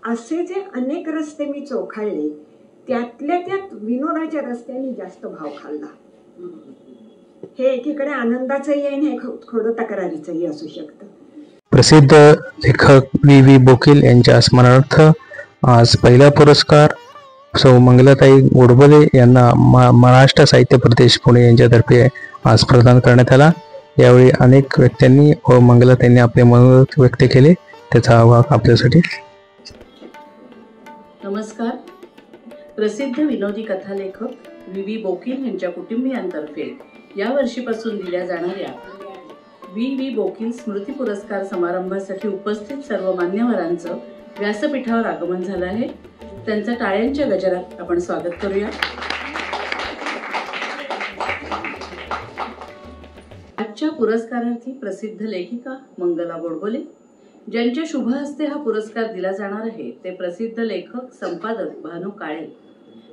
असे जे अनेक रस्ते मी चोखाळले, त्यातल्या त्यात विनोदाच्या रस्त्याने जास्त भाव खाल्ला. हे एकीकडे आनंदाचंही आहे आणि हे थोडं तक्रारीचंही असू शकतं. प्रसिद्ध लेखक V.V. बोकील यांच्या स्मरणार्थ आज पहिला पुरस्कार सौ मंगलाताई गोडबोले यांना महाराष्ट्र साहित्य प्रदेश पुणे यांच्यातर्फे आज प्रदान करण्यात आला. यावेळी अनेक व्यक्तींनी व मंगलाताईंनी आपले मनोगत व्यक्त केले. त्याचा आवाज आपल्यासाठी. नमस्कार. प्रसिद्ध विनोदी कथालेखक V.V. बोकील यांच्या कुटुंबियांतर्फे या वर्षीपासून दिल्या जाणाऱ्या V.V. बोकील स्मृती पुरस्कार समारंभासाठी उपस्थित सर्व मान्यवरांचं व्यासपीठावर आगमन झालं आहे. त्यांचं टाळ्यांच्या गजरात आपण स्वागत करूया. आजच्या पुरस्कारार्थी प्रसिद्ध लेखिका मंगला गोडबोले, ज्यांच्या शुभ हस्ते हा पुरस्कार दिला जाणार आहे ते प्रसिद्ध लेखक संपादक भानू काळे,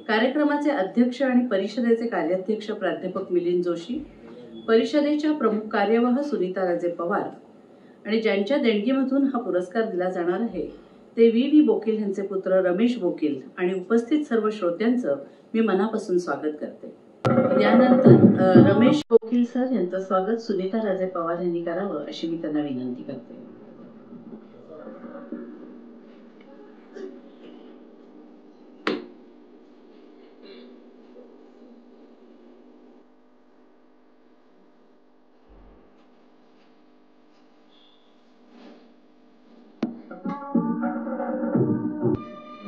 कार्यक्रमाचे अध्यक्ष आणि परिषदेचे कार्याध्यक्ष प्राध्यापक मिलिंद जोशी, परिषदेच्या प्रमुख कार्यवाह सुनीताराजे पवार आणि ज्यांच्या देणगीमधून हा पुरस्कार दिला जाणार आहे ते V.V. बोकील यांचे पुत्र रमेश बोकील आणि उपस्थित सर्व श्रोत्यांचं मी मनापासून स्वागत करते. यानंतर रमेश बोकील सर यांचं स्वागत सुनीताराजे पवार यांनी करावं अशी मी त्यांना विनंती करते.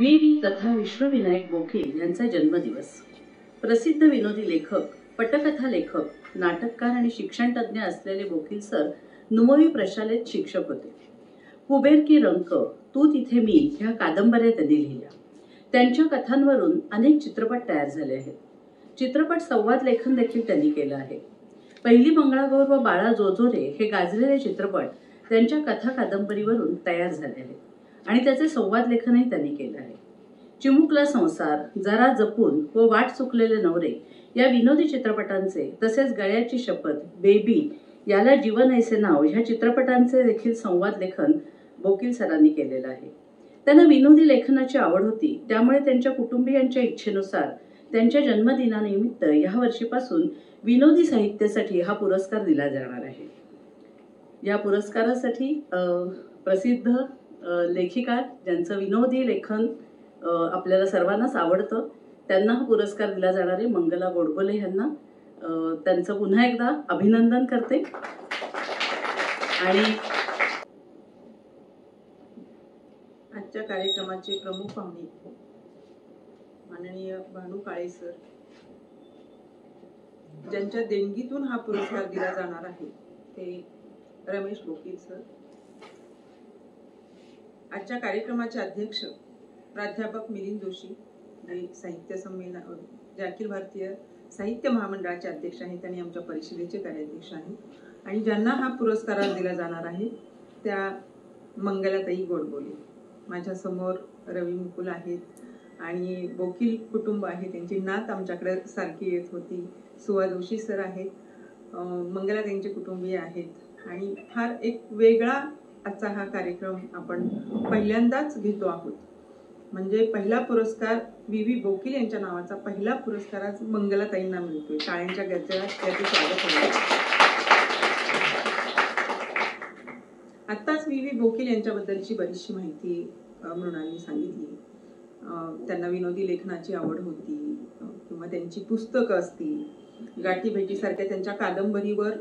V.V. तथा विश्वविनायक बोकील यांचा जन्मदिवस. प्रसिद्ध विनोदी लेखक, पटकथा लेखक, नाटककार आणि शिक्षण तज्ज्ञ असलेले बोकील सर नुमवी प्रशालेत शिक्षक होते. कुबेर की रंक, तू तिथे मी ह्या कादंबऱ्या त्यांनी लिहिल्या. त्यांच्या कथांवरून अनेक चित्रपट तयार झाले आहेत. चित्रपट संवाद लेखन देखील त्यांनी केलं आहे. पहिली मंगळागौर व बाळा जोजोरे हे गाजलेले चित्रपट त्यांच्या कथा कादंबरीवरून तयार झाले आहेत आणि त्याचे संवाद लेखनही त्यांनी केलं आहे. चिमुकला संसार, जरा जपून व वाट चुकलेले नवरे या विनोदी चित्रपटांचे तसेच गळ्याची शपथ, बेबी, याला जीवन ऐसे नाव ह्या चित्रपटांचे देखील संवाद लेखन बोकील सरांनी केलेलं आहे. त्यांना विनोदी लेखनाची आवड होती, त्यामुळे त्यांच्या कुटुंबियांच्या इच्छेनुसार त्यांच्या जन्मदिनानिमित्त या वर्षीपासून विनोदी साहित्यासाठी हा पुरस्कार दिला जाणार आहे. या पुरस्कारासाठी प्रसिद्ध लेखिका ज्यांचं विनोदी लेखन आपल्याला सर्वांनाच आवडतं त्यांना हा पुरस्कार दिला जाणार आहे. मंगला गोडबोले यांना त्यांचं पुन्हा एकदा अभिनंदन करते. आणि आजच्या कार्यक्रमाचे प्रमुख पाहुणे माननीय भानू काळे सर, ज्यांच्या देणगीतून हा पुरस्कार दिला जाणार आहे ते रमेश बोकील सर. आजच्या कार्यक्रमाचे अध्यक्ष प्राध्यापक मिलिंद जोशी, जे साहित्य संमेलन जे अखिल भारतीय साहित्य महामंडळाचे अध्यक्ष आहेत आणि आमच्या परिषदेचे कार्याध्यक्ष आहेत, आणि ज्यांना हा पुरस्कार दिला जाणार आहे त्या मंगलाताई गोडबोले. माझ्यासमोर रवी मुकुल आहेत आणि बोकील कुटुंब आहे, त्यांची नात आमच्याकडे सारखी येत होती. सुवा जोशी सर आहेत, मंगलाताईंचे कुटुंबीय आहेत आणि फार एक वेगळा आजचा हा कार्यक्रम आपण पहिल्यांदाच घेतो आहोत. म्हणजे पहिला पुरस्कार V.V. बोकील यांच्या नावाचा पहिला पुरस्कार आज मंगलाताईंना मिळतोय. टाळ्यांच्या गजरात याचे स्वागत होते. आत्ताच V.V. बोकील यांच्याबद्दलची बरीचशी माहिती मृणाली सांगितली. त्यांना विनोदी लेखनाची आवड होती किंवा त्यांची पुस्तकं असतील, गाठी भेटीसारख्या त्यांच्या कादंबरीवर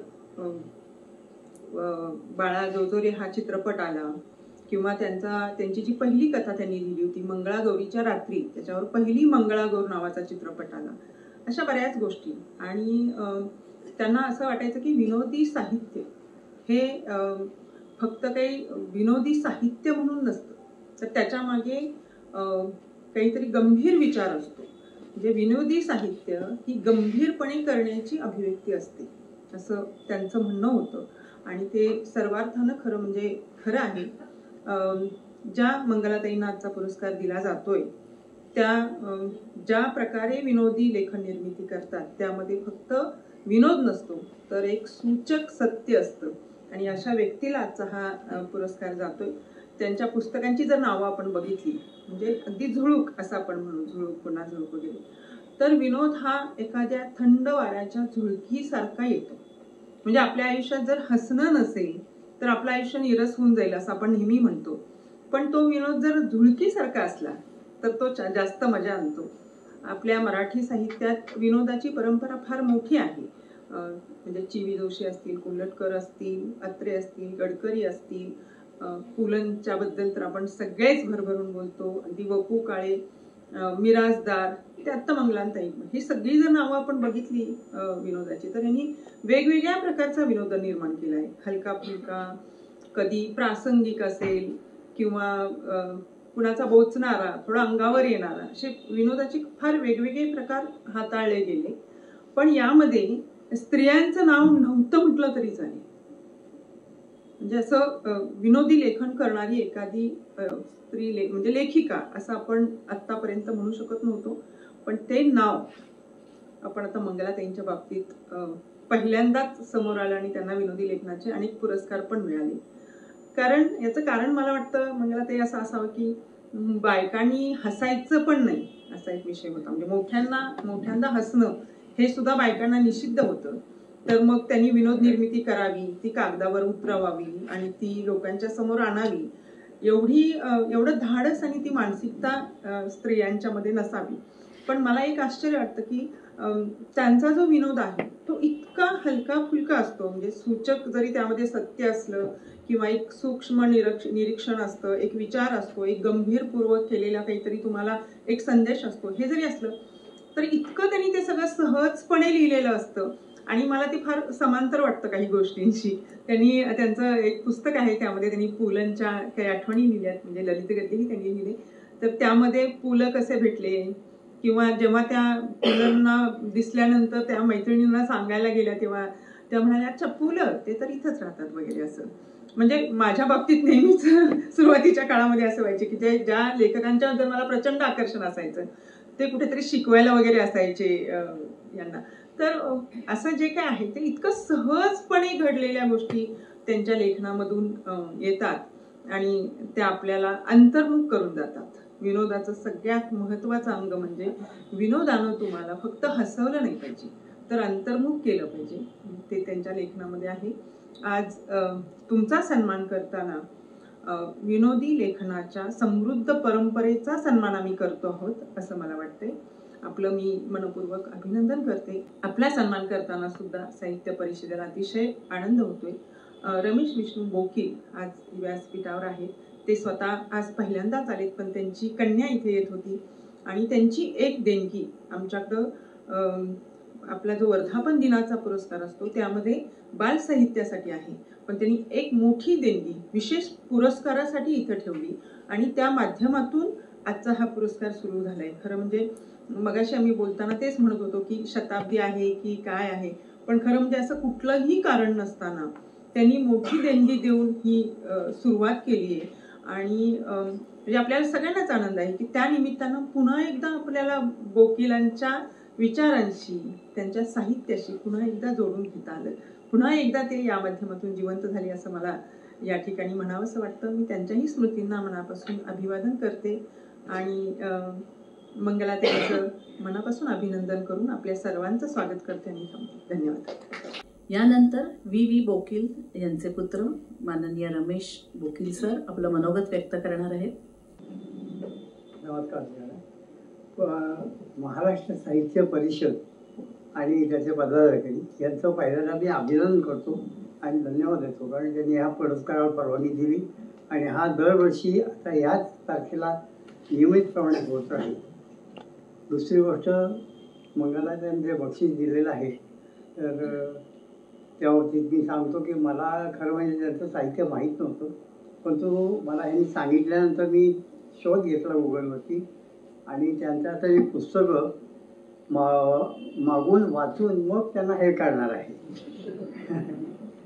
बाळा जोजोरे हा चित्रपट आला किंवा त्यांची जी पहिली कथा त्यांनी लिहिली होती मंगळागौरीच्या रात्री, त्याच्यावर पहिली मंगळागौर नावाचा चित्रपट आला. अशा बऱ्याच गोष्टी. आणि त्यांना असं वाटायचं की विनोदी साहित्य हे फक्त काही विनोदी साहित्य म्हणून नसतं, तर त्याच्या मागे काहीतरी गंभीर विचार असतो. म्हणजे विनोदी साहित्य ही गंभीरपणे करण्याची अभिव्यक्ती असते असं त्यांचं म्हणणं होतं. आणि ते सर्वार्थानं खरं आहे. ज्या मंगलाताईंना आजचा पुरस्कार दिला जातोय त्या ज्या प्रकारे विनोदी लेखन निर्मिती करतात त्यामध्ये फक्त विनोद नसतो तर एक सूचक सत्य असतं आणि अशा व्यक्तीला आजचा हा पुरस्कार जातोय. त्यांच्या पुस्तकांची जर नावं आपण बघितली, म्हणजे अगदी झुळूक असं आपण म्हणू, झुळूक पुन्हा झुळूक वगैरे, तर विनोद हा एखाद्या थंड वाऱ्याच्या झुळकीसारखा येतो. म्हणजे आपल्या आयुष्यात जर हसणं नसेल तर आपलं आयुष्य निरस होऊन जाईल असं आपण नेहमी म्हणतो, पण तो विनोद जर झुळकीसारखा असला तर तो जास्त मजा आणतो. आपल्या मराठी साहित्यात विनोदाची परंपरा फार मोठी आहे. म्हणजे चि. जोशी असतील, कोल्हटकर असतील, अत्रे असतील, गडकरी असतील, पुलंच्या बद्दल तर आपण सगळेच भरभरून बोलतो, अगदी वपू काळे, मिराजदार, त्यात मंगलांताई, ही सगळी जर नावं आपण बघितली विनोदाची, तर यांनी वेगवेगळ्या प्रकारचा विनोद निर्माण केलाय. हलका फुलका, कधी प्रासंगिक असेल किंवा कुणाचा बोचणारा, थोडा अंगावर येणारा, असे विनोदाचे फार वेगवेगळे प्रकार हाताळले गेले. पण यामध्ये स्त्रियांचं नाव नव्हतं म्हटलं तरी चालेल. म्हणजे असं विनोदी लेखन करणारी एखादी स्त्री म्हणजे लेखिका असं आपण आतापर्यंत म्हणू शकत नव्हतो, पण ते नाव आपण आता मंगलाताईंच्या बाबतीत पहिल्यांदाच समोर आलं आणि त्यांना विनोदी लेखनाचे अनेक पुरस्कार पण मिळाले. कारण याचं कारण मला वाटतं मंगलाताई असं असावं की बायकांनी हसायचं पण नाही असा एक विषय होता. म्हणजे मोठ्यांदा हसणं हे सुद्धा बायकांना निषिद्ध होतं. तर मग त्यांनी विनोद निर्मिती करावी, ती कागदावर उतरवावी आणि ती लोकांच्या समोर आणावी, एवढं धाडस आणि ती मानसिकता स्त्रियांच्या मध्ये नसावी. पण मला एक आश्चर्य वाटतं की त्यांचा जो विनोद आहे तो इतका हलका फुलका असतो. म्हणजे सूचक जरी त्यामध्ये सत्य असलं किंवा एक सूक्ष्म निरीक्षण असतं, एक विचार असतो, एक गंभीरपूर्वक केलेला काहीतरी तुम्हाला एक संदेश असतो, हे जरी असलं तर इतकं त्यांनी ते सगळं सहजपणे लिहिलेलं असतं. आणि मला ते फार समांतर वाटतं काही गोष्टींशी. त्यांचं एक पुस्तक आहे, त्यामध्ये त्यांनी पुलंच्या काही आठवणी लिहिल्यात, म्हणजे ललित गद्यही त्यांनी लिहिले. तर त्यामध्ये पुलं कसे भेटले किंवा जेव्हा त्या पुलंना दिसल्यानंतर त्या मैत्रिणींना सांगायला गेल्या तेव्हा त्या म्हणाल्या, अच्छा पुलं ते तर इथंच राहतात वगैरे असं. म्हणजे माझ्या बाबतीत नेहमीच सुरुवातीच्या काळामध्ये असं व्हायचे की ज्या लेखकांच्या बद्दल मला प्रचंड आकर्षण असायचं ते कुठेतरी शिकवायला वगैरे असायचे यांना. तर असं जे काय आहे ते इतकं सहजपणे घडलेल्या गोष्टी त्यांच्या लेखनामधून येतात आणि त्या आपल्याला अंतर्मुख करून जातात. विनोदाचं सगळ्यात महत्वाचं अंग म्हणजे विनोदानं तुम्हाला फक्त हसवलं नाही पाहिजे तर अंतर्मुख केलं पाहिजे, ते त्यांच्या लेखनामध्ये आहे. आज तुमचा सन्मान करताना विनोदी लेखनाच्या समृद्ध परंपरेचा सन्मान आम्ही करतो आहोत असं मला वाटतंय. आपलं मी मनपूर्वक अभिनंदन करते. आपला सन्मान करताना सुद्धा साहित्य परिषदेला अतिशय आनंद होतोय. रमेश विष्णू बोकील आज व्यासपीठावर आहेत. ते स्वतः आज पहिल्यांदाच आलेत, पण त्यांची कन्या इथे येत होती आणि त्यांची एक देणगी आमच्याकडं आपला जो वर्धापन दिनाचा पुरस्कार असतो त्यामध्ये बाल साहित्यासाठी आहे, पण त्यांनी एक मोठी देणगी विशेष पुरस्कारासाठी इथं ठेवली आणि त्या माध्यमातून आजचा हा पुरस्कार सुरू झालाय. खरं म्हणजे मगाशी आम्ही बोलताना तेच म्हणत होतो की शताब्दी आहे की काय आहे, पण खरं म्हणजे असं कुठलंही कारण नसताना त्यांनी मोठी देणगी देऊन ही सुरुवात केली आहे. आणि म्हणजे आपल्याला सगळ्यांनाच आनंद आहे की त्या निमित्तानं पुन्हा एकदा आपल्याला बोकिलांच्या विचारांशी, त्यांच्या साहित्याशी पुन्हा एकदा जोडून घेता आलं, पुन्हा एकदा ते या माध्यमातून जिवंत झाले असं मला या ठिकाणी म्हणावंसं वाटतं. मी त्यांच्याही स्मृतींना मनापासून अभिवादन करते आणि मंगलाताईंचं मनापासून अभिनंदन करून आपल्या सर्वांचं स्वागत करते आणि थांबते. धन्यवाद. यानंतर व्ही बोकील यांचे पुत्र माननीय रमेश बोकील सर आपलं मनोगत व्यक्त करणार आहेत. नमस्कार. महाराष्ट्र साहित्य परिषद आणि त्याचे पदाधिकारी यांचं पहिल्यांदा मी अभिनंदन करतो आणि धन्यवाद देतो, कारण त्यांनी ह्या पुरस्कारावर परवानगी दिली आणि हा दरवर्षी आता याच तारखेला नियमितप्रमाणे होत आहे. दुसरी गोष्ट, मंगला जे बक्षीस दिलेलं आहे तर त्या बाबतीत मी सांगतो की मला खरं म्हणजे त्यांचं साहित्य माहीत नव्हतं, पण तो मला ह्यांनी सांगितल्यानंतर मी शोध घेतला गुगलवरती आणि त्यांचं आता मी पुस्तकं मागून वाचून मग त्यांना हे करणार आहे.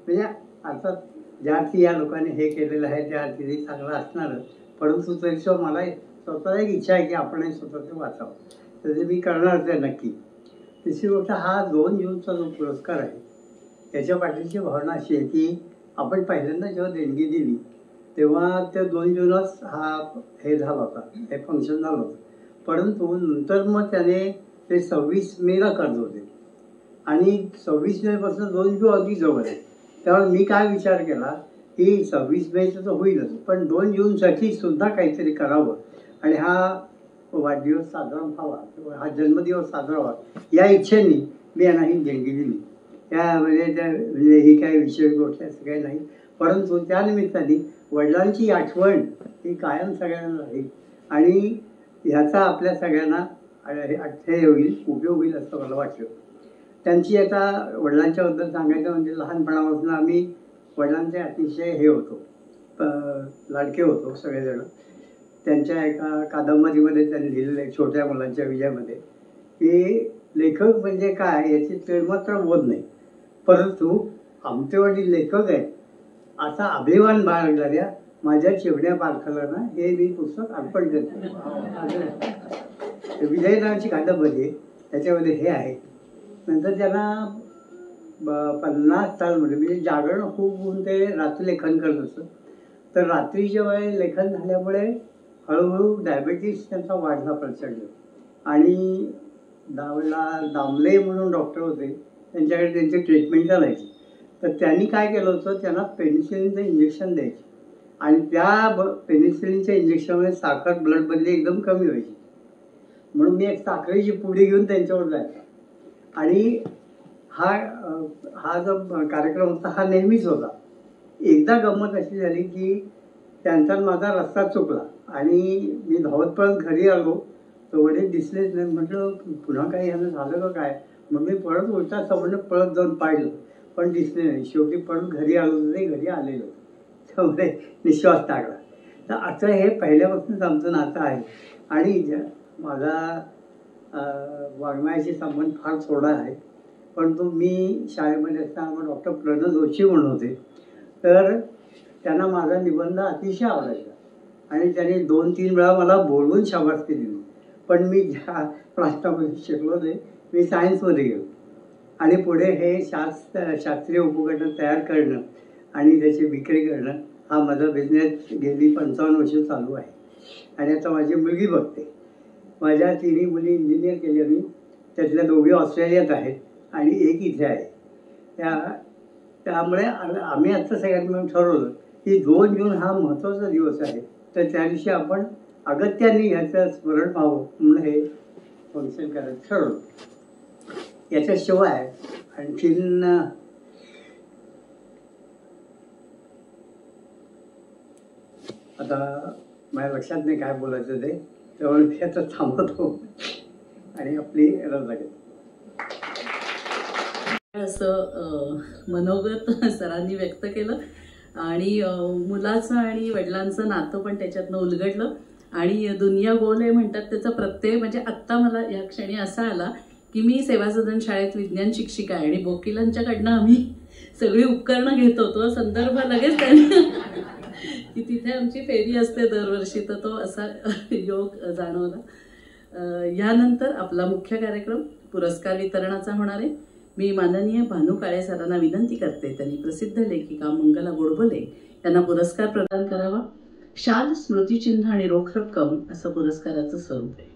म्हणजे अर्थात ज्या अर्थी या लोकांनी हे केलेलं आहे त्या अर्थी ते चांगलं असणारच, परंतु तरीसुद्धा मला स्वतःला एक इच्छा आहे की आपणही स्वतःचं वाचावं, तर ते मी करणार ते नक्की. तिसरी गोष्ट, हा 2 जूनचा जो पुरस्कार आहे त्याच्या पाठीची भावना अशी आहे की आपण पहिल्यांदा जेव्हा देणगी दिली तेव्हा ते 2 जूनच हे झाला होता, हे फंक्शन झालं होतं. परंतु नंतर मग त्याने ते 26 मेला करत होते आणि 26 मेपासून 2 जून अगदी जवळ आहे. त्यामुळे मी काय विचार केला की 26 मेचं तर होईलच, पण 2 जूनसाठी सुद्धा काहीतरी करावं आणि हा वाढदिवस साजरा व्हावा, हा जन्मदिवस साजरा व्हावा या इच्छेने मी यांना ही देणगी दिली. त्यामध्ये म्हणजे ही काही विशेष गोष्ट असं काही नाही, परंतु त्यानिमित्ताने वडिलांची आठवण ही कायम सगळ्यांना राहील आणि ह्याचा आपल्या सगळ्यांना हे होईल, उपयोग होईल असं मला वाटतं. त्यांची आता वडिलांच्याबद्दल सांगायचं म्हणजे लहानपणापासून आम्ही वडिलांचे अतिशय हे होतो, लाडके होतो सगळेजण. त्यांच्या एका कादंबरीमध्ये त्यांनी लिहिलेलं आहे छोट्या मुलांच्या विजयामध्ये की लेखक म्हणजे काय याची तेळमात्र बोध नाही, परंतु आमचे वडील लेखक आहेत असा अभिमान बाळगणाऱ्या माझ्या चिवड्या पारखलांना हे मी पुस्तक अर्पण करतो. विजय नावाची कादंबरी आहे, त्याच्यामध्ये हे आहे. नंतर त्यांना 50 सालमध्ये म्हणजे जागरण खूप होऊन ते रात्री लेखन करत असतं. तर रात्रीच्या वेळेस लेखन झाल्यामुळे हळूहळू डायबेटीस त्यांचा वाढला प्रचंड आणि दामले म्हणून डॉक्टर होते, त्यांच्याकडे त्यांची ट्रीटमेंट चालायची. तर त्यांनी काय केलं होतं, त्यांना पेनिसिलिनचं इंजेक्शन द्यायचे आणि त्या पेनिसिलिनच्या इंजेक्शनमुळे साखर ब्लडमधली एकदम कमी व्हायची. म्हणून मी एक साखरेची पुडी घेऊन त्यांच्यावर जायचा आणि हा जो कार्यक्रम होता हा नेहमीच होता. एकदा गंमत अशी झाली की त्यांचा माझा रस्ता चुकला आणि मी धावत पळत घरी आलो, तर वडील दिसलेच नाही. म्हटलं पुन्हा काही ह्यानं झालं का काय, मग मी परत उलटा समोर पळत जाऊन पाहिलं पण दिसले नाही. शेवटी परत घरी आलो ते घरी आलेलो, त्यामुळे निश्वास टाकला. तर असं हे पहिल्यापासूनच आमचं नातं आहे आणि माझा वाङ्मयाशी संबंध फार थोडा आहे. परंतु मी शाळेमध्ये असताना डॉक्टर प्रणव जोशी म्हणून होते, तर त्यांना माझा निबंध अतिशय आवडायचा आणि त्यांनी 2-3 वेळा मला बोलवून शाबासकी दिली. पण मी ज्या प्रांतामध्ये शिकलो नाही, मी सायन्समध्ये गेलो आणि पुढे हे शास्त्रीय उपकरणं तयार करणं आणि त्याची विक्री करणं हा माझा बिझनेस गेली 55 वर्ष चालू आहे. आणि आता माझी मुलगी बघते. माझ्या 3 मुली इंजिनियर केल्या मी, त्यातल्या 2 ऑस्ट्रेलियात आहेत आणि 1 इथे आहे. त्यामुळे आम्ही आत्ता सगळ्यांनी मिळून ठरवलं की 2 जून हा महत्त्वाचा दिवस आहे, तर त्या दिवशी आपण अगत्याने ह्याचं स्मरण व्हावं म्हणून हे फंक्शन करायचं ठरवलं. याच्याशिवाय आणखीन आता माझ्या लक्षात नाही काय बोलायचं ते, त्यामुळे मी आता थांबवतो आणि आपली रजा घेतो. असं मनोगत सरांनी व्यक्त केलं आणि मुलाचं आणि वडिलांचं नातं पण त्याच्यातनं उलगडलं आणि दुनिया गोल आहे म्हणतात त्याचा प्रत्यय. म्हणजे आत्ता मला या क्षणी असा आला की मी सेवा सदन शाळेत विज्ञान शिक्षिका आहे आणि बोकिलांच्याकडनं आम्ही सगळी उपकरणं घेत होतो. संदर्भ लगेच त्यांनी की तिथे आमची फेरी असते दरवर्षी, तर तो असा योग जाणवला. यानंतर आपला मुख्य कार्यक्रम पुरस्कार वितरणाचा होणार आहे. मी माननीय भानू काळे सरांना विनंती करते त्यांनी प्रसिद्ध लेखिका मंगला गोडबोले यांना पुरस्कार प्रदान करावा. शाल, स्मृतिचिन्ह आणि रोख रक्कम असं पुरस्काराचं स्वरूप आहे.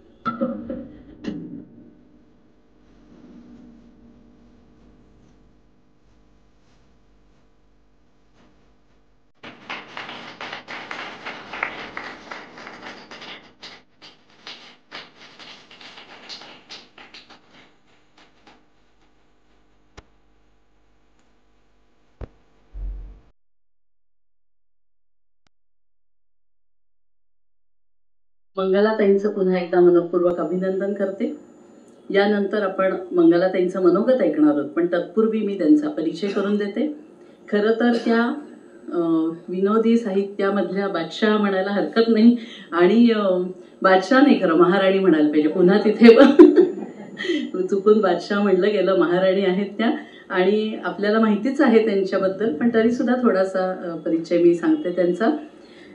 मंगलाताईंचं पुन्हा एकदा मनपूर्वक अभिनंदन करते. यानंतर आपण मंगलाताईंचं मनोगत ऐकणार आहोत, पण तत्पूर्वी मी त्यांचा परिचय करून देते. खरं तर त्या विनोदी साहित्यामधल्या बादशाह म्हणायला हरकत नाही आणि बादशाह नाही, खरं महाराणी म्हणायला पाहिजे. पुन्हा तिथे चुकून बादशाह म्हणलं गेलं, महाराणी आहेत त्या आणि आपल्याला माहितीच आहे त्यांच्याबद्दल, पण तरीसुद्धा थोडासा परिचय मी सांगते त्यांचा.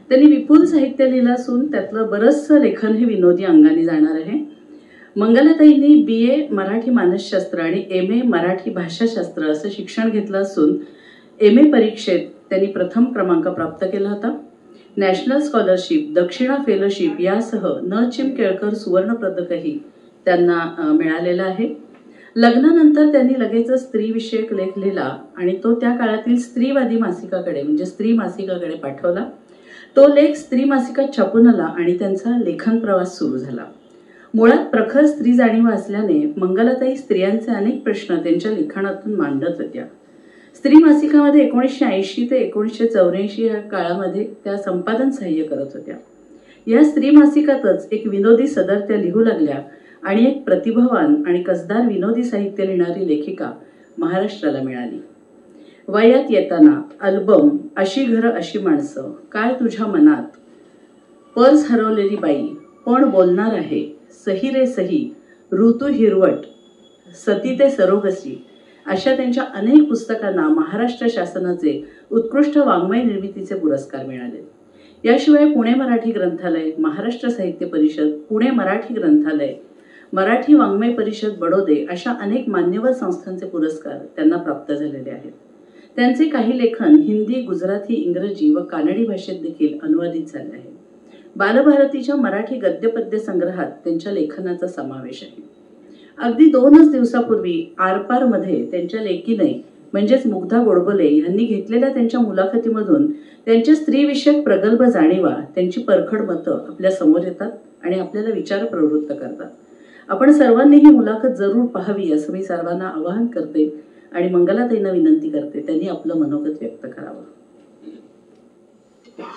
त्यांनी विपुल साहित्य लिहिलं असून त्यातलं बरंचसं लेखन हे विनोदी अंगाने जाणार आहे. मंगलाताईंनी BA मराठी मानसशास्त्र आणि MA मराठी भाषाशास्त्र असं शिक्षण घेतलं असून MA परीक्षेत त्यांनी प्रथम क्रमांक प्राप्त केला होता. नॅशनल स्कॉलरशिप, दक्षिणा फेलोशिप यासह न. चिम. केळकर सुवर्ण पदकही त्यांना मिळालेलं आहे. लग्नानंतर त्यांनी लगेचच स्त्रीविषयक लेख लिहिला आणि तो त्या काळातील स्त्रीवादी मासिकाकडे म्हणजे स्त्री मासिकाकडे पाठवला. तो लेख स्त्री मासिकात छापून आला आणि त्यांचा लेखन प्रवास सुरू झाला. मुळात प्रखर स्त्री जाणीव असल्याने मंगलाताई स्त्रियांचे अनेक प्रश्न त्यांच्या लिखाणातून मांडत होत्या. स्त्री मासिकामध्ये 1980 ते 1984 या काळामध्ये त्या संपादन सहाय्य करत होत्या. या स्त्री मासिकातच एक विनोदी सदर त्या लिहू लागल्या आणि एक प्रतिभावान आणि कसदार विनोदी साहित्य लिहिणारी लेखिका महाराष्ट्राला मिळाली. वयात येताना, अल्बम, अशी घरं अशी माणसं, काय तुझ्या मनात, पर्स हरवलेली बाई, कोण बोलणार आहे, सही रे सही, ऋतू हिरवट, सती ते सरोगसी अशा त्यांच्या अनेक पुस्तकांना महाराष्ट्र शासनाचे उत्कृष्ट वाङ्मय निर्मितीचे पुरस्कार मिळाले. याशिवाय पुणे मराठी ग्रंथालय, महाराष्ट्र साहित्य परिषद, पुणे मराठी ग्रंथालय, मराठी वाङ्मय परिषद बडोदे अशा अनेक मान्यवर संस्थांचे पुरस्कार त्यांना प्राप्त झालेले आहेत. त्यांचे काही लेखन हिंदी, गुजराती, इंग्रजी व कानडी भाषेत देखील अनुवादित झाले आहे. बालभारतीच्या मराठी गद्यपद्य संग्रहात त्यांच्या लेखनाचा समावेश आहे. अगदी 2 दिवसापूर्वी आरपारमध्ये त्यांच्या लेकीने म्हणजेच मुग्धा गोडबोले यांनी घेतलेल्या त्यांच्या मुलाखतीमधून त्यांच्या स्त्रीविषयक प्रगल्भ जाणीवा, त्यांची परखड मतं आपल्या समोर येतात आणि आपल्याला विचार प्रवृत्त करतात. आपण सर्वांनी ही मुलाखत जरूर पाहावी असं मी सर्वांना आवाहन करते आणि मंगलाताईंना विनंती करते त्यांनी आपलं मनोगत व्यक्त करावं.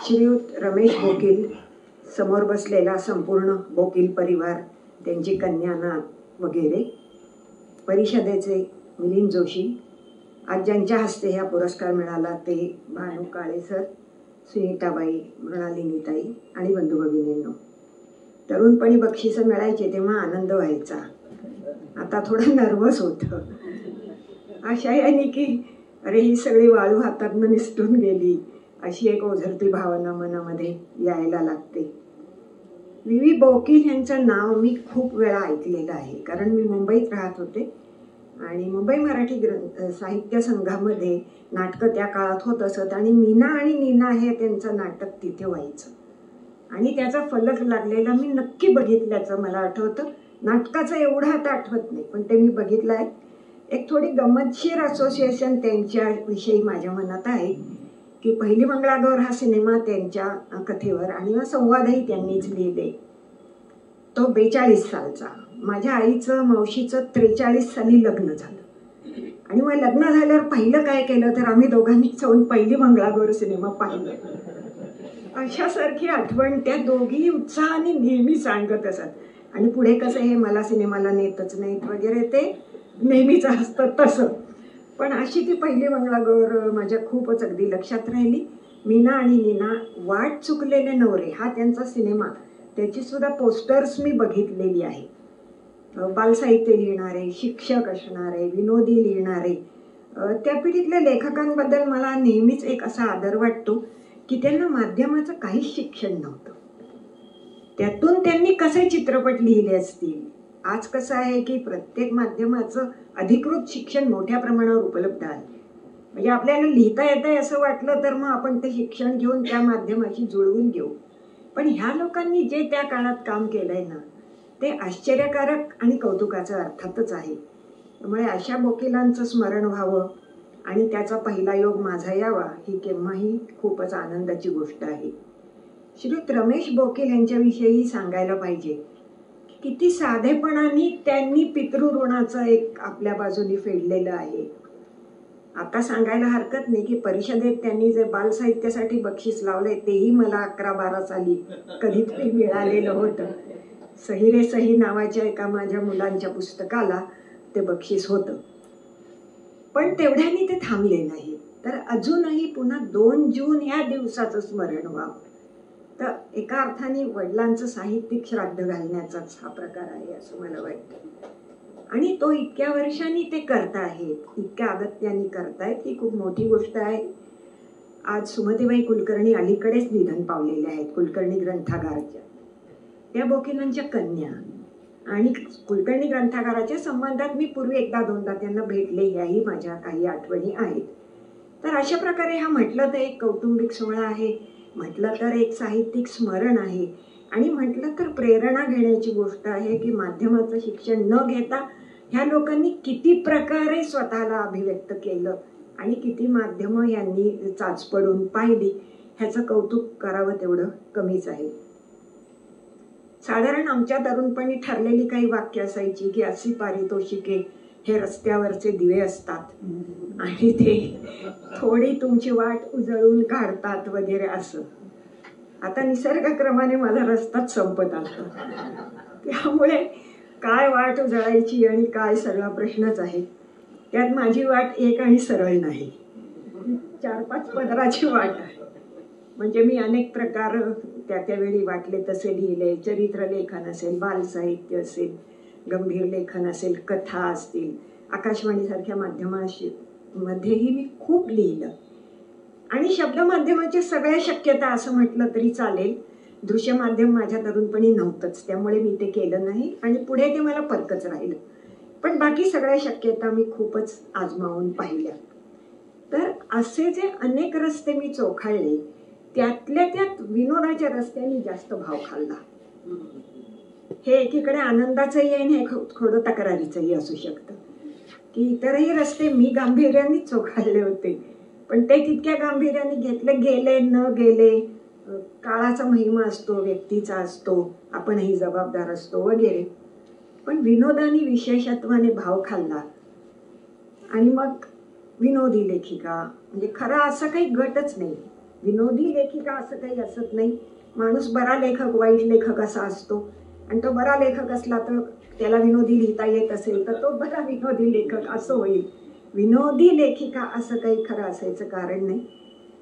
श्रीयुत रमेश बोकील, समोर बसलेला संपूर्ण बोकील परिवार, त्यांची कन्या नात वगैरे, परिषदेचे मिलिंद जोशी, आज ज्यांच्या हस्ते हा पुरस्कार मिळाला ते भानू काळे सर, सुनीताबाई, मृणालिनीताई आणि बंधू भगिनींनो. तरुणपणी बक्षिसं मिळायचे तेव्हा आनंद व्हायचा, आता थोडं नर्वस होतं. अशा याने की अरे ही सगळी वाळू हातातनं निसटून गेली अशी एक ओझरती भावना मनामध्ये यायला लागते. व्ही बोकील यांचं नाव मी खूप वेळा ऐकलेलं आहे, कारण मी मुंबईत राहत होते आणि मुंबई मराठी साहित्य संघामध्ये नाटकं त्या काळात होत असत आणि मीना आणि नीना हे त्यांचं नाटक तिथे व्हायचं आणि त्याचा फलक लागलेला मी नक्की बघितल्याचं मला आठवतं. नाटकाचं एवढं आता आठवत नाही पण ते मी बघितलं आहे. एक थोडी गंमतशीर असोसिएशन त्यांच्याविषयी माझ्या मनात आहे की पहिली मंगळागौर हा सिनेमा त्यांच्या कथेवर आणि संवादही त्यांनीच लिहिले. तो 42 सालचा. माझ्या आईचं मावशीचं 43 साली लग्न झालं आणि मग लग्न झाल्यावर पहिलं काय केलं तर आम्ही दोघांनी जाऊन पहिली मंगळागौर सिनेमा पाहिला. अशासारखी आठवण त्या दोघी उत्साहाने नेहमी सांगत असत आणि पुढे कसं हे मला सिनेमाला नेतच नाहीत वगैरे ते नेहमीच असतं तसं. पण अशी ती पहिली मंगळागौर माझ्या खूपच अगदी लक्षात राहिली. मीना आणि नीना, वाट चुकलेले नवरे हा त्यांचा सिनेमा, त्याची सुद्धा पोस्टर्स मी बघितलेली आहे. बालसाहित्य लिहिणारे, शिक्षक असणारे, विनोदी लिहिणारे, त्या पिढीतल्या लेखकांबद्दल मला नेहमीच एक असा आदर वाटतो की त्यांना माध्यमाचं काहीच शिक्षण नव्हतं. त्यातून त्यांनी कसे चित्रपट लिहिले असतील. आज कसं आहे की प्रत्येक माध्यमाचं अधिकृत शिक्षण मोठ्या प्रमाणावर उपलब्ध आहे. म्हणजे आपल्याला लिहिता येतंय असं वाटलं तर मग आपण ते शिक्षण घेऊन त्या माध्यमाशी जुळवून घेऊ. पण ह्या लोकांनी जे त्या काळात काम केलंय ना ते आश्चर्यकारक आणि कौतुकाचं अर्थातच आहे. त्यामुळे अशा बोकिलांचं स्मरण व्हावं आणि त्याचा पहिला योग माझा यावा ही केव्हाही खूपच आनंदाची गोष्ट आहे. श्रीयुत रमेश बोकील यांच्याविषयी सांगायला पाहिजे. किती साधेपणाने त्यांनी पितृऋणाचं एक आपल्या बाजूनी फेडलेलं आहे. आता सांगायला हरकत नाही की परिषदेत त्यांनी जे बालसाहित्यासाठी बक्षीस लावले तेही मला 11-12 साली कधीतरी मिळालेलं होतं. सही रे सही नावाच्या एका माझ्या मुलांच्या पुस्तकाला ते बक्षीस होतं. पण तेवढ्याने ते थांबले नाही. तर अजूनही पुन्हा 2 जून या दिवसाचं स्मरण व्हावं. तर एका अर्थाने वडिलांचं साहित्यिक श्राद्ध घालण्याचाच हा प्रकार आहे असं मला वाटतं. आणि तो इतक्या वर्षांनी ते करतायत, इतक्या अगत्याने करतायत ही खूप मोठी गोष्ट आहे. आज सुमतीबाई कुलकर्णी अलीकडेच निधन पावलेले आहेत, कुलकर्णी ग्रंथागाराच्या. त्या बोकिलांच्या कन्या आणि कुलकर्णी ग्रंथागाराच्या संबंधात मी पूर्वी 1-2दा त्यांना भेटले, याही माझ्या काही आठवणी आहेत. तर अशा प्रकारे हा म्हटलं तर एक कौटुंबिक सोहळा आहे. म्हटलं तर एक साहित्यिक स्मरण आहे आणि म्हटलं तर प्रेरणा घेण्याची गोष्ट आहे की माध्यमाचं शिक्षण न घेता ह्या लोकांनी किती प्रकारे स्वतःला अभिव्यक्त केलं आणि किती माध्यमं यांनी चाचपडून पाहिली ह्याचं कौतुक करावं तेवढं कमीच आहे. साधारण आमच्या तरुणपणी ठरलेली काही वाक्य असायची की अशी पारितोषिके हे रस्त्यावरचे दिवे असतात आणि ते थोडी तुमची वाट उजळून काढतात वगैरे असं. आता निसर्गक्रमाने माझा रस्ताच संपत आला, त्यामुळे काय वाट उजळायची आणि काय सगळा प्रश्नच आहे. त्यात माझी वाट एक आणि सरळ नाही, 4-5 पदराची वाट आहे. म्हणजे मी अनेक प्रकार त्यावेळी वाटले तसे लिहिले. चरित्रलेखन असेल, बालसाहित्य असेल, गंभीर लेखन असेल, कथा असतील, आकाशवाणीसारख्या माध्यमामध्येही मी खूप लिहिलं. आणि शब्द माध्यमाच्या सगळ्या शक्यता असं म्हटलं तरी चालेल. दृश्य माध्यम माझ्या तरुणपणी नव्हतंच, त्यामुळे मी ते केलं नाही आणि पुढे ते मला पदकच राहिलं. पण बाकी सगळ्या शक्यता मी खूपच आजमावून पाहिल्या. तर असे जे अनेक रस्ते मी चोखाळले त्यातल्या त्यात विनोदाच्या रस्त्याने जास्त भाव खाल्ला. हे एकीकडे आनंदाचंही आहे आणि थोडं तक्रारीचंही असू शकतं की इतरही रस्ते मी गांभीर्याने चोखाळले होते, पण ते तितक्या गांभीर्याने घेतले गेले न गेले. काळाचा महिमा असतो, व्यक्तीचा असतो, आपणही जबाबदार असतो वगैरे. पण विनोदाने विशेषत्वाने भाव खाल्ला. आणि मग विनोदी लेखिका म्हणजे खरा असं काही गटच नाही. विनोदी लेखिका असं काही असत नाही. माणूस बरा लेखक वाईट लेखक असा असतो आणि तो बरा लेखक असला तर त्याला विनोदी लिहिता येत असेल तर तो बरा विनोदी लेखक असं होईल. विनोदी लेखिका असं काही खरं असायचं कारण नाही.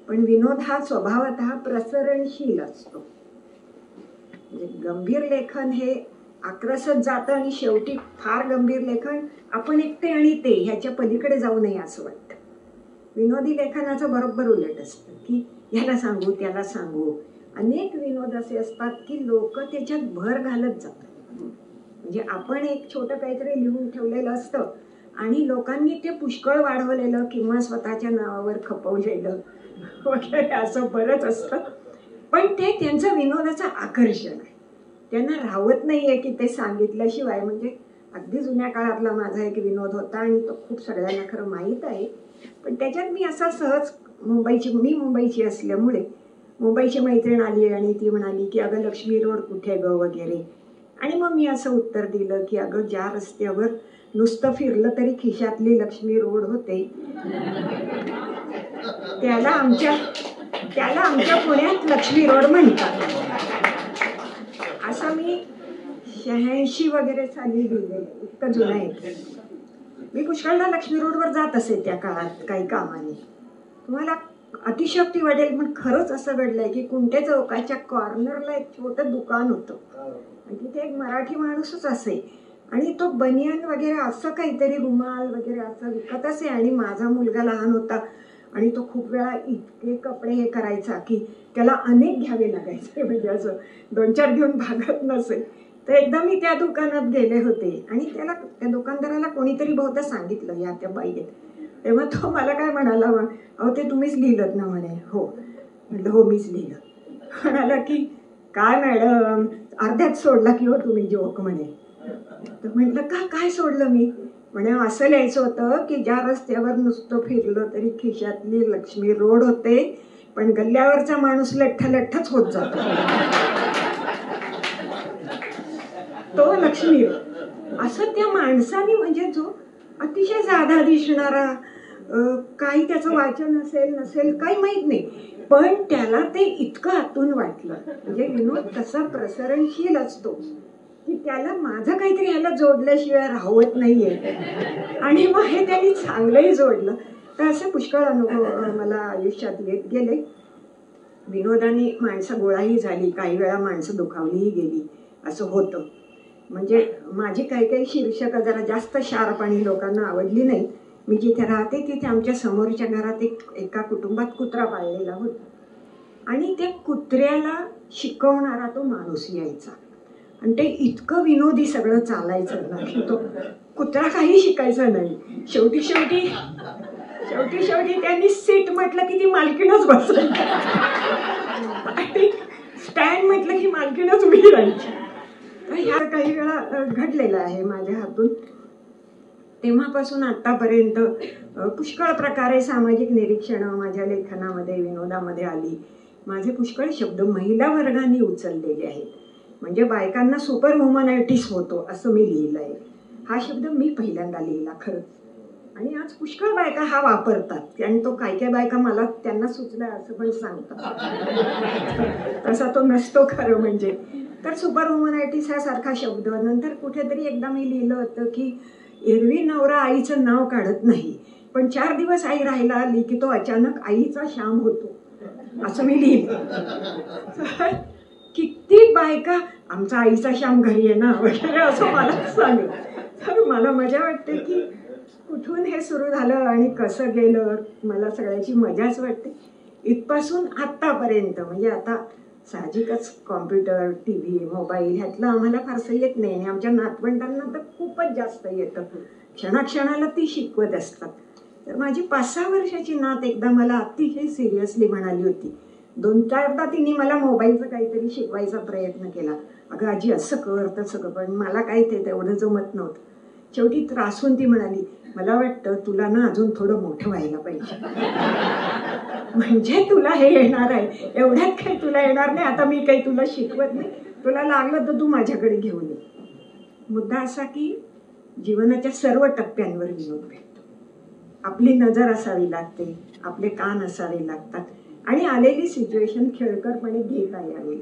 पण विनोद हा स्वभावतः प्रसरणशील असतो. म्हणजे गंभीर लेखन हे आक्रसत जातं आणि शेवटी फार गंभीर लेखन आपण एकटे आणि ते ह्याच्या पलीकडे जाऊ नये असं वाटतं. विनोदी लेखनाचं बरोबर उलट असतं की ह्याला सांगू त्याला सांगू. अनेक विनोद असे असतात की लोक त्याच्यात भर घालत जातात. म्हणजे आपण एक छोटं काहीतरी लिहून ठेवलेलं असतं आणि लोकांनी ते पुष्कळ वाढवलेलं किंवा स्वतःच्या नावावर खपवलेलं वगैरे असं बरंच असतं. पण ते त्यांचं विनोदाचं आकर्षण आहे. त्यांना राहत नाहीये की ते सांगितल्याशिवाय. म्हणजे अगदी जुन्या काळातला माझा एक विनोद होता आणि तो खूप सगळ्यांना खरं माहीत आहे. पण त्याच्यात मी असा सहज मी मुंबईची असल्यामुळे मुंबईची मैत्रीण आली आणि ती म्हणाली की अगं लक्ष्मी रोड कुठे ग वगैरे. आणि मग मी असं उत्तर दिलं की अगं ज्या रस्त्यावर नुसतं फिरलं तरी खिशातली लक्ष्मी रोड होते त्याला आमच्या पुण्यात लक्ष्मी रोड म्हणतात. असं मी 86 वगैरे साली लिहिले, इतकं जुनं आहे. मी पुष्कळदा लक्ष्मी रोडवर जात असे त्या काळात काही कामाने. तुम्हाला अतिशयोक्ती वाटेल पण खरंच असं घडलंय की कुंटे चौकाच्या कॉर्नरला एक छोटं दुकान होतं आणि तिथे एक मराठी माणूसच असे आणि तो बनियन वगैरे असं काहीतरी रुमाल वगैरे असं विकत असे. आणि माझा मुलगा लहान होता आणि तो खूप वेळा इतके कपडे हे करायचा की त्याला अनेक घ्यावे लागायचे. म्हणजे असं 2-4 घेऊन भागत नसे. तर एकदा मी त्या दुकानात गेले होते आणि त्या दुकानदाराला कोणीतरी बहुधा सांगितलं या त्या बाईत. तेव्हा तो मला काय म्हणाला, अहो ते तुम्हीच लिहिलं ना म्हणे. हो म्हटलं हो मीच लिहिलं. म्हणाला की काय मॅडम अर्ध्यात सोडला की हो तुम्ही जोक म्हणे. तर म्हटलं काय सोडलं मी. म्हणे असं लिहायचं होतं की ज्या रस्त्यावर नुसतं फिरलं तरी खिशातली लक्ष्मी रोड होते पण गल्ल्यावरचा माणूस लठ्ठच होत जातो तो लक्ष्मी रोड. असं त्या माणसाने म्हणजे जो अतिशय साधा दिसणारा काही त्याचं वाचन नसेल काही माहित नाही पण त्याला ते इतकं आतून वाटलं. म्हणजे विनोद कसा प्रसरणशील असतो की त्याला माझं काहीतरी ह्याला जोडल्याशिवाय राहत नाहीये. आणि मग हे त्यांनी चांगलंही जोडलं. तर असे पुष्कळ अनुभव मला आयुष्यात येत गेले. विनोदाने माणसं गोळाही झाली, काही वेळा माणसं दुखावलीही गेली असं होतं. म्हणजे माझी काही शीर्षकं जरा जास्त शार्प आणि लोकांना आवडली नाही. मी जिथे राहते तिथे आमच्या समोरच्या घरात एका कुटुंबात कुत्रा पाळलेला होता आणि त्या कुत्र्याला शिकवणारा तो माणूस यायचा आणि ते इतकं विनोदी सगळं चालायचं ना की तो कुत्रा काही शिकायचा नाही. शेवटी त्यांनी सीट म्हटलं की ती मालकीनच बसायची. आणि स्टँड म्हटलं की मालकीणच उभी राहायची. तर ह्या काही वेळा घडलेलं आहे माझ्या हातून. तेव्हापासून आतापर्यंत पुष्कळ प्रकारे सामाजिक निरीक्षणं माझ्या लेखनामध्ये विनोदामध्ये आली. माझे पुष्कळ शब्द महिला वर्गाने उचललेले आहेत. म्हणजे बायकांना सुपर वुमनायटिस होतो असं मी लिहिलं आहे. हा शब्द मी पहिल्यांदा लिहिला खरंच. आणि आज पुष्कळ बायका हा वापरतात आणि तो काय काय बायका मला त्यांना सुचला असं पण सांगतात. तसा तो नसतो खरं म्हणजे. तर सुपर वुमनायटिस हा सारखा शब्द. नंतर कुठेतरी एकदा मी लिहिलं होतं की एरवी नवरा आईचं नाव काढत नाही, पण 4 दिवस आई राहायला आली की तो अचानक आईचा श्याम होतो, असं मी लिहिलं. किती बायका आमचा आईचा श्याम घरी आहे ना वगैरे असं मला सांगेल. तर मला मजा वाटते की कुठून हे सुरू झालं आणि कसं गेलं. मला सगळ्याची मजाच वाटते. इथपासून आत्तापर्यंत म्हणजे आता साहजिकच कॉम्प्युटर, TV, मोबाईल ह्यातलं आम्हाला फारसं येत नाही आणि आमच्या नातवंडांना तर खूपच जास्त येतं. क्षणाक्षणाला ती शिकवत असतात. तर माझी 5-6 वर्षाची नात एकदा मला अतिशय सिरियसली म्हणाली होती. 2-4दा तिने मला मोबाईलचं काहीतरी शिकवायचा प्रयत्न केला. अगं आजी असं कर तसं कर, पण मला काय ते तेवढं जमत नव्हतं. शेवटी त्रासून ती म्हणाली, मला वाटतं तुला ना अजून थोडं मोठं व्हायला पाहिजे. म्हणजे तुला हे येणार आहे, एवढ्यात काही तुला येणार नाही. आता मी काही तुला शिकवत नाही, तुला लागलं तर तू माझ्याकडे घेऊन ये. मुद्दा असा की जीवनाच्या सर्व टप्प्यांवर विनोद भेटतो. आपली नजर असावी लागते, आपले कान असावे लागतात आणि आलेली सिच्युएशन खेळकरपणे घेता यावी.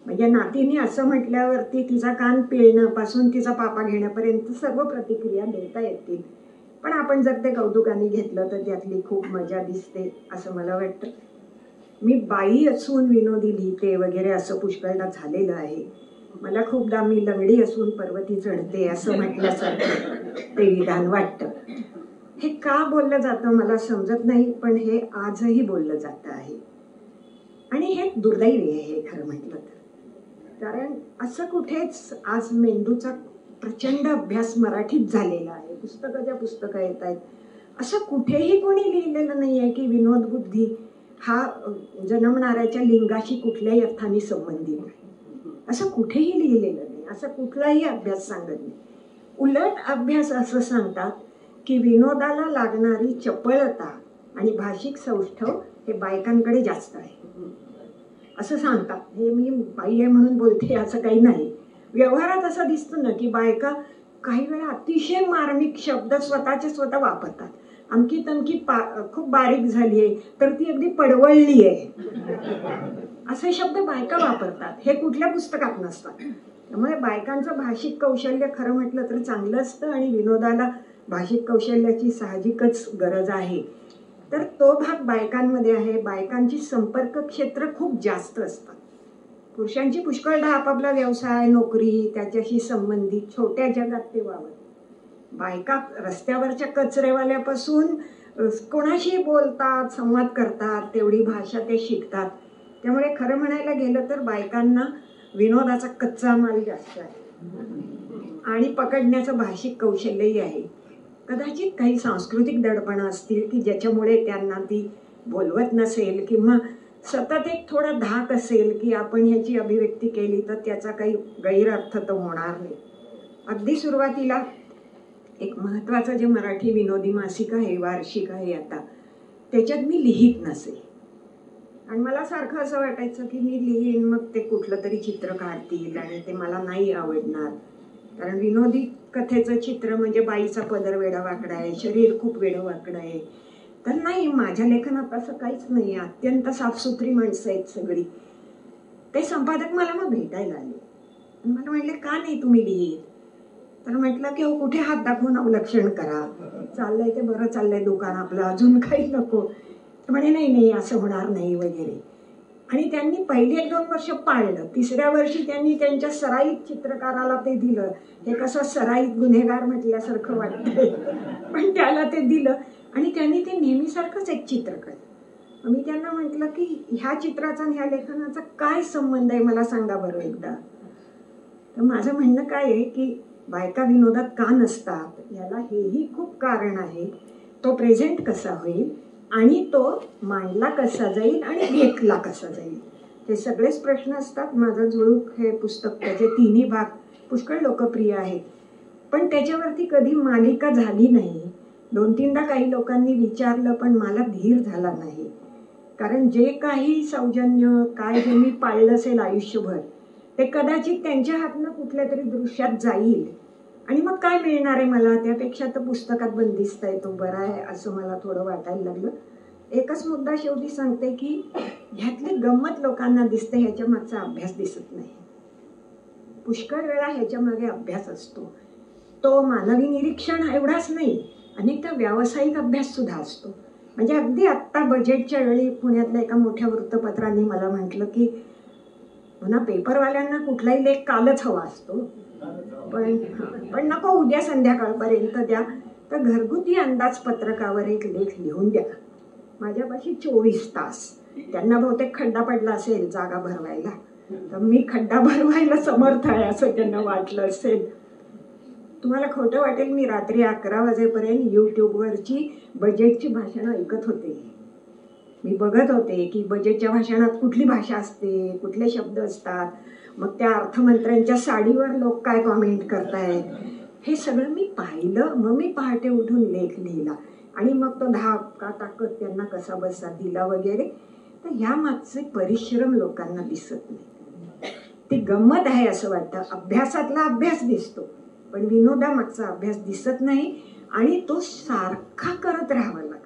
म्हणजे नातीने असं म्हटल्यावरती तिचा कान पिळण्यापासून तिचा पापा घेण्यापर्यंत सर्व प्रतिक्रिया देता येतील. पण आपण जर ते कौतुकाने घेतलं तर त्यातली खूप मजा दिसते असं मला वाटतं. मी बाई असून विनोदी लिहिते वगैरे असं पुष्कळदा झालेलं आहे. मला खूपदा मी लंगडी असून पर्वती चढते असं म्हटल्यासारखं ते विधान वाटतं. हे का बोललं जातं मला समजत नाही, पण हे आजही बोललं जातं आहे. आणि हे दुर्दैवी आहे हे खरं म्हटलं तर. कारण असं कुठेच आज मेंदूचा प्रचंड अभ्यास मराठीत झालेला आहे. पुस्तकाच्या पुस्तकं येत आहेत. असं कुठेही कोणी लिहिलेलं नाही आहे की विनोद बुद्धी हा जन्मणाऱ्याच्या लिंगाशी कुठल्याही अर्थाने संबंधित आहे. असं कुठेही लिहिलेलं नाही. असं कुठलाही अभ्यास सांगत नाही. उलट अभ्यास असं सांगतात की विनोदाला लागणारी चपळता आणि भाषिक सौष्ठव हे बायकांकडे जास्त आहे असं सांगतात. हे मी बाई आहे म्हणून बोलते असं काही नाही. व्यवहारात असं दिसतं ना की बायका काही वेळा अतिशय मार्मिक शब्द स्वतःचे स्वतः वापरतात. अमकी तमकी खूप बारीक झाली आहे तर ती अगदी पडवळली आहे असे शब्द बायका वापरतात. हे कुठल्या पुस्तकात नसतात. त्यामुळे बायकांचं भाषिक कौशल्य खरं म्हटलं तर चांगलं असतं आणि विनोदाला भाषिक कौशल्याची साहजिकच गरज आहे. तर तो भाग बायकांमध्ये आहे. बायकांची संपर्क क्षेत्र खूप जास्त असतात. पुरुषांची पुष्कळदा आपापला व्यवसाय, नोकरी त्याच्याशी संबंधित छोट्या जगात ते वावरतात. बायका रस्त्यावरच्या कचरेवाल्यापासून कोणाशी बोलतात, संवाद करतात, तेवढी भाषा ते शिकतात. त्यामुळे खरं म्हणायला गेलं तर बायकांना विनोदाचा कच्चा माल जास्त आहे आणि पकडण्याचं भाषिक कौशल्यही आहे. कदाचित काही सांस्कृतिक दडपणं असतील की ज्याच्यामुळे त्यांना ती बोलवत नसेल किंवा सतत एक थोडा धाक असेल की आपण ह्याची अभिव्यक्ती केली तर त्याचा काही गैरअर्थ तर होणार नाही. अगदी सुरुवातीला एक महत्त्वाचं जे मराठी विनोदी मासिक आहे, वार्षिक आहे आता, त्याच्यात मी लिहित नसे आणि मला सारखं असं वाटायचं की मी लिहीन मग ते कुठलं तरी चित्र काढतील आणि ते मला नाही आवडणार. कारण विनोदी कथेचं चित्र म्हणजे बाईचा पदर वेडा वाकडा आहे, शरीर खूप वेडं वाकडं आहे. तर नाही, माझ्या लेखनात असं काहीच नाही. अत्यंत साफसुथरी माणसं आहेत सगळी. ते संपादक मला मग भेटायला आले. मला म्हटले का नाही तुम्ही लिहित? तर म्हटलं की हो कुठे हात दाखवून अवलक्षण करा, चाललंय ते बरं चाललंय दुकान आपलं, अजून काही नको. तर म्हणे नाही नाही असं होणार नाही वगैरे. आणि त्यांनी पहिली 1-2 वर्ष पाळलं. 3ऱ्या वर्षी त्यांनी त्यांच्या सराईत चित्रकाराला ते दिलं. हे कसं सराईत गुन्हेगार म्हटल्यासारखं वाटतंय, पण त्याला ते दिलं आणि त्यांनी ते नेहमीसारखंच एक चित्र काढलं. मी त्यांना म्हटलं की ह्या चित्राचा आणि ह्या लेखनाचा काय संबंध आहे मला सांगा बरं एकदा. तर माझं म्हणणं काय आहे की बायका विनोदात का नसतात याला हेही खूप कारण आहे. तो प्रेझेंट कसा होईल आणि तो मांडला कसा जाईल आणि घेतला कसा जाईल. हे सगळेच प्रश्न असतात. माझं झुळूक हे पुस्तक, त्याचे तिन्ही भाग पुष्कळ लोकप्रिय आहेत, पण त्याच्यावरती कधी मालिका झाली नाही. 2-3दा काही लोकांनी विचारलं, पण मला धीर झाला नाही. कारण जे काही सौजन्य, काय जे मी पाळलं असेल आयुष्यभर, ते कदाचित त्यांच्या हातनं कुठल्या तरी दृश्यात जाईल आणि मग काय मिळणार आहे मला. त्यापेक्षा तर पुस्तकात बंदिस्त आहे तो बरा आहे, असं मला थोडं वाटायला लागलं. एकच मुद्दा शेवटी सांगते की ह्यातली गंमत लोकांना दिसते, ह्याच्या मागचा अभ्यास दिसत नाही. पुष्कळ वेळा ह्याच्या मागे अभ्यास असतो. तो मानवी निरीक्षण एवढाच नाही, अनेकदा व्यावसायिक अभ्यास सुद्धा असतो. म्हणजे अगदी आत्ता बजेटच्या वेळी पुण्यातल्या एका मोठ्या वृत्तपत्रांनी मला म्हटलं की पुन्हा पेपरवाल्यांना कुठलाही लेख कालच हवा असतो, पण नको उद्या संध्याकाळपर्यंत द्या, तर घरगुती अंदाजपत्रकावर एक लेख लिहून द्या. माझ्यापाशी 24 तास. त्यांना बहुतेक खड्डा पडला असेल जागा भरवायला, तर मी खड्डा भरवायला समर्थ आहे असं त्यांना वाटलं असेल. तुम्हाला खोटं वाटेल, मी रात्री 11 वाजेपर्यंत यूट्यूबवरची बजेटची भाषणं ऐकत होते. मी बघत होते की बजेटच्या भाषणात कुठली भाषा असते, कुठले शब्द असतात, मग त्या अर्थमंत्र्यांच्या साडीवर लोक काय कॉमेंट करतायत, हे सगळं मी पाहिलं. मग मी पहाटे उठून लेख लिहिला आणि मग तो धाका टाकत त्यांना कसा बसा दिला वगैरे. तर ह्या मागचे परिश्रम लोकांना दिसत नाही. ती गंमत आहे असं वाटतं. अभ्यासातला अभ्यास दिसतो, पण विनोदामागचा अभ्यास दिसत नाही आणि तो सारखा करत राहावा लागतो.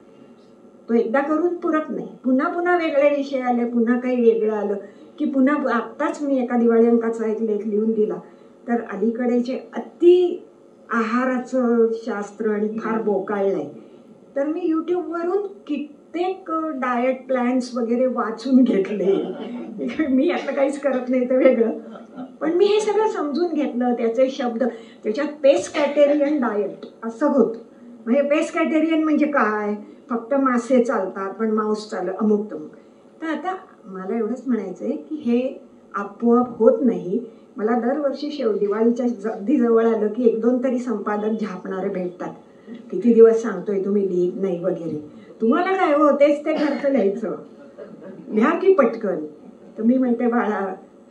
तो एकदा करून पुरत नाही. पुन्हा पुन्हा वेगळे विषय आले, पुन्हा काही वेगळं आलं की पुन्हा. आत्ताच मी एका दिवाळी अंकाचा एक लेख लिहून दिला, तर अलीकडेचे अति आहाराचं शास्त्र आणि फार बोकाळलंय, तर मी यूट्यूबवरून कित्येक डाएट प्लॅन्स वगैरे वाचून घेतले. मी आता काहीच करत नाही तर वेगळं, पण मी हे सगळं समजून घेतलं. त्याचे शब्द, त्याच्यात पेस्कॅटेरियन डाएट असं होतं. म्हणजे पेस्कॅटेरियन म्हणजे काय, फक्त मासे चालतात पण मांस चालत अमुक तमुक. तर आता मला एवढंच म्हणायचं आहे की हे आपोआप होत नाही. मला दरवर्षी दिवाळीच्या अगदी जवळ आलं की 1-2 तरी संपादक झापणारे भेटतात. किती दिवस सांगतोय तुम्ही लिहित नाही वगैरे. तुम्हाला काय हो, तेच ते घरचं लिहायचं, लिहा की पटकन. तर मी म्हणते बाळा,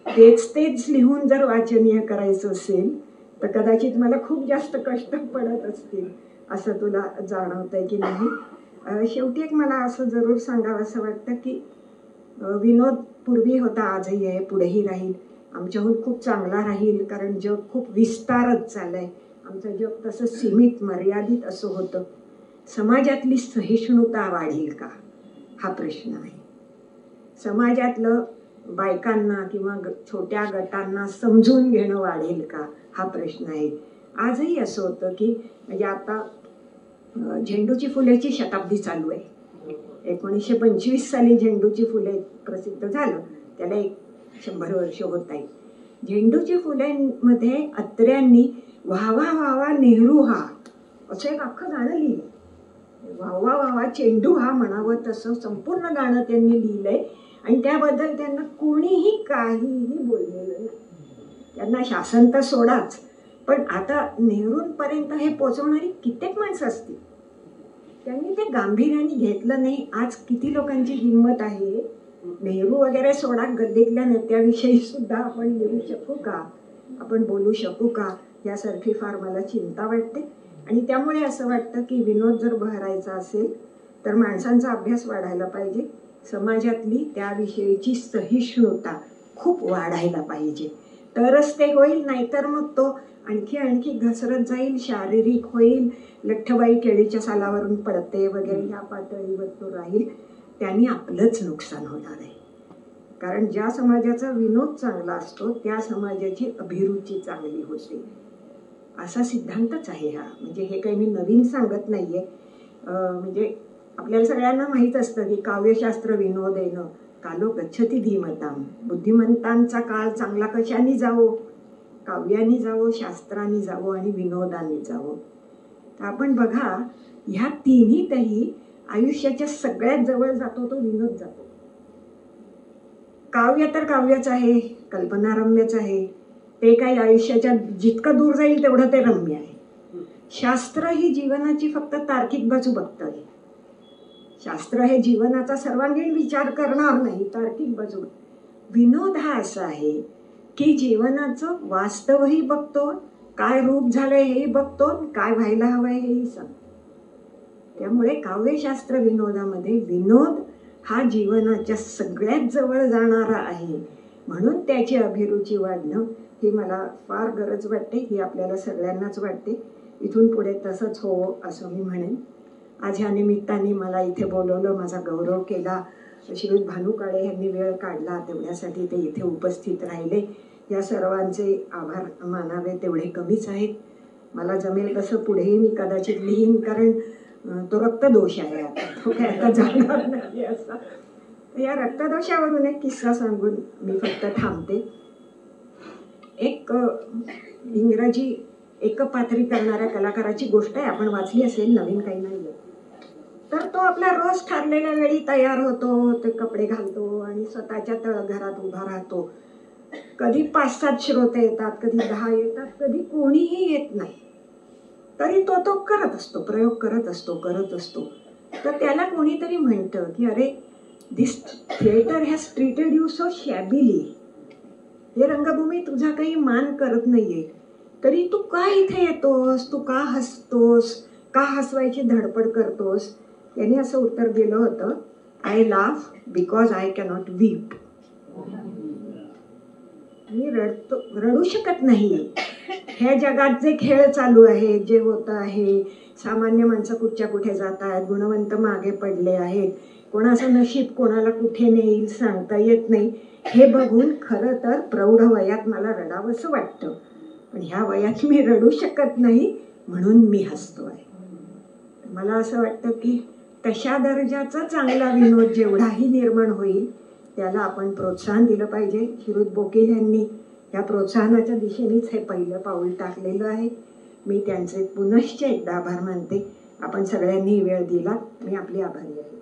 तेच लिहून जर वाचनीय करायचं असेल तर कदाचित मला खूप जास्त कष्ट पडत असतील, असं तुला जाणवतंय की नाही. शेवटी एक मला असं जरूर सांगावं असं वाटतं की विनोद पूर्वी होता, आजही आहे, पुढेही राहील. आमच्याहून खूप चांगला राहील, कारण जग खूप विस्तारत चाललंय. आमचं जग तसं सीमित मर्यादित असं होतं. समाजातली सहिष्णुता वाढेल का, हा प्रश्न आहे. समाजातलं बायकांना किंवा छोट्या गटांना समजून घेणं वाढेल का, हा प्रश्न आहे. आजही असं होतं की म्हणजे आता झेंडूची फुलेची शताब्दी चालू आहे. 1925 साली झेंडूची फुले प्रसिद्ध झालं, त्याला 100 वर्ष होत आहे. झेंडूची फुलेमध्ये अत्र्यांनी व्हावा व्हावा नेहरू हा असं एक अख्खं गाणं लिहिलं. व्हावा व्हावा चेंडू हा म्हणावं तसं संपूर्ण गाणं त्यांनी लिहिलंय आणि त्याबद्दल त्यांना कोणीही काहीही बोललेलं नाही. त्यांना शासन तर सोडाच, पण आता नेहरूंपर्यंत हे पोचवणारी कित्येक माणसं असतील, त्यांनी ते गांभीर्याने घेतलं नाही. आज किती लोकांची हिंमत आहे. नेहरू वगैरे सोडा, गल्लीतल्या नेत्याविषयी सुद्धा आपण लिहू शकू का, आपण बोलू शकू का, यासारखी फार मला चिंता वाटते. आणि त्यामुळे असं वाटतं की विनोद जर बहरायचा असेल तर माणसांचा अभ्यास वाढायला पाहिजे. समाजातली त्याविषयीची सहिष्णुता खूप वाढायला पाहिजे, तरच ते होईल. नाहीतर मग तो आणखी घसरत जाईल, शारीरिक होईल, लठ्ठबाई केळीच्या सालावरून पडते वगैरे ह्या पातळीवर तो राहील. त्यांनी आपलंच नुकसान होणार आहे. कारण ज्या समाजाचा विनोद चांगला असतो त्या समाजाची अभिरुची चांगली होते, असा सिद्धांतच आहे हा. म्हणजे हे काही मी नवीन सांगत नाहीये. म्हणजे आपल्याला सगळ्यांना माहीत असतं की काव्यशास्त्र विनोदेन कालो गच्छती धीमताम. बुद्धिमंतांचा काळ चांगला कशाने जावो, काव्यानी जावो, शास्त्रांनी जावो आणि विनोदांनी जावो. तर आपण बघा, ह्या तिन्हीतही आयुष्याच्या सगळ्यात जवळ जातो तो विनोद जातो. काव्य तर काव्यच आहे, कल्पनारम्यच आहे, ते काही आयुष्याच्या जितकं दूर जाईल तेवढं ते रम्य आहे. शास्त्र ही जीवनाची फक्त तार्किक बाजू बघतंय. शास्त्र हे जीवनाचा सर्वांगीण विचार करणार नाही, तार्किक बाजू. विनोद हा असा आहे की जीवनाचं वास्तवही बघतो, काय रूप झालंय हेही बघतो, काय व्हायला हवंय हेही सांगतो. त्यामुळे काव्यशास्त्र विनोदामध्ये विनोद हा जीवनाच्या सगळ्यात जवळ जाणारा आहे. म्हणून त्याची अभिरुची वाढणं ही मला फार गरज वाटते, ही आपल्याला सगळ्यांनाच वाटते. इथून पुढे तसंच हो असं मी म्हणेन. आज ह्या निमित्ताने मला इथे बोलवलं, माझा गौरव केला. श्रीयुत भानू काळे यांनी वेळ काढला, तेवढ्यासाठी ते इथे उपस्थित राहिले. या सर्वांचे आभार मानावे तेवढे कमीच आहेत. मला जमेल तसं पुढेही मी कदाचित लिहीन, कारण तो रक्तदोष आहे आता, तो काय आता जाणार नाही असा. या रक्तदोषावरून एक किस्सा सांगून मी फक्त थांबते. एक इंग्रजी एकपात्री करणाऱ्या कलाकाराची गोष्ट आहे, आपण वाचली असेल, नवीन काही नाही. तर तो आपला रोज ठरलेल्या वेळी तयार होतो, ते कपडे घालतो आणि स्वतःच्या तळघरात उभा राहतो. कधी 5-7 श्रोते येतात, कधी 10 येतात, कधी कोणीही येत नाही. तरी तो करत असतो, प्रयोग करत असतो. तर त्याला कोणीतरी म्हणतं की अरे, this theatre has treated you so shabbily. हे रंगभूमी तुझा काही मान करत नाहीये, तरी तू का इथे येतोस, तू का हसतोस, का हसवायची धडपड करतोस. त्याने असं उत्तर दिलं होतं, I laugh because I cannot weep. मी रडू शकत नाही. ह्या जगात जे खेळ चालू आहेत, जे होत आहे, सामान्य माणसं कुठच्या कुठे जात आहेत, गुणवंत मागे पडले आहेत, कोणाचं नशीब कोणाला कुठे नेईल सांगता येत नाही. हे बघून खरं तर प्रौढ वयात मला रडावंसं वाटतं, पण ह्या वयात मी रडू शकत नाही, म्हणून मी हसतो आहे. मला असं वाटतं की तशा दर्जाचा चांगला विनोद जेवढाही निर्माण होईल त्याला आपण प्रोत्साहन दिलं पाहिजे. श्रीयुत बोकील यांनी या प्रोत्साहनाच्या दिशेनेच हे पहिलं पाऊल टाकलेलं आहे. मी त्यांचे पुनश्च एकदा आभार मानते. आपण सगळ्यांनी वेळ दिला, मी आपली आभारी आहे.